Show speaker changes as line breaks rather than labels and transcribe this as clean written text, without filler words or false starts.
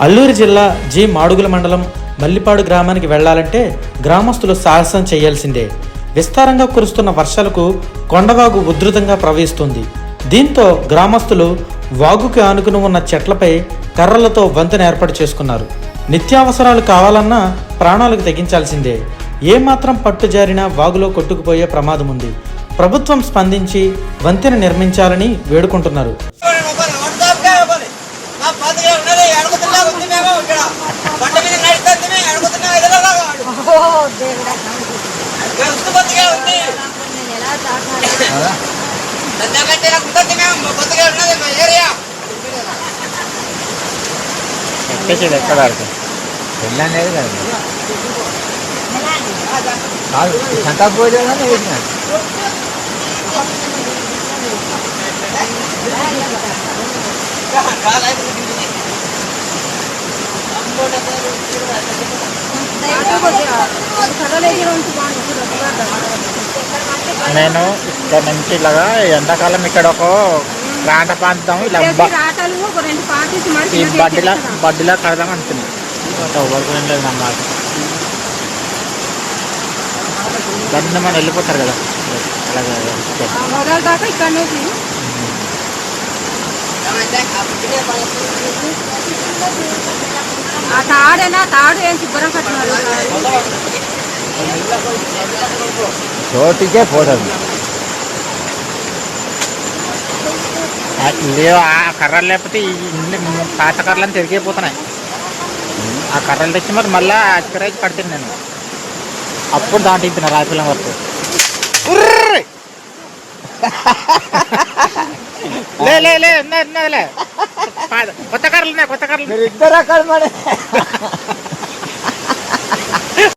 అల్లూరు జిల్లా జి మాడుగుల మండలం మల్లిపాడు గ్రామానికి వెళ్లాలంటే గ్రామస్తులు సాహసం చేయాల్సిందే. విస్తారంగా కురుస్తున్న వర్షాలకు కొండవాగు ఉధృతంగా ప్రవహిస్తుంది. దీంతో గ్రామస్తులు వాగుకి ఆనుకుని ఉన్న చెట్లపై కర్రలతో వంతెన ఏర్పాటు చేసుకున్నారు. నిత్యావసరాలు కావాలన్నా ప్రాణాలకు తెగించాల్సిందే. ఏమాత్రం పట్టు జారినా వాగులో కొట్టుకుపోయే ప్రమాదం ఉంది. ప్రభుత్వం స్పందించి వంతెన నిర్మించాలని వేడుకుంటున్నారు.
ఎక్కడ వెళ్ళనేది కాదు సంతాపోయినా నేను ఇక్కడ నుంచి ఇలాగా ఎండాకాలం ఇక్కడ ఒక ప్రాంత ప్రాంతం ఇలా ఈ బడ్డీలా కడదాం అనుకున్నాను. లేదు అన్నమాట. దాన్ని మనం వెళ్ళిపోతారు కదా అలాగే చోటికే పోతుంది. లేవు ఆ కర్రలు లేకపోతే పాత కర్రలను తిరిగిపోతున్నాయి. ఆ కర్రలు తెచ్చి మరి మళ్ళీ అచ్చకరైజ్ కడుతుంది నేను. అప్పుడు దాంట్లో రాయపిల్లం వరకు లే కొత్త కర్రలు ఉన్నాయి. కొత్త కర్రలు ఇద్దరు రకాలు మరి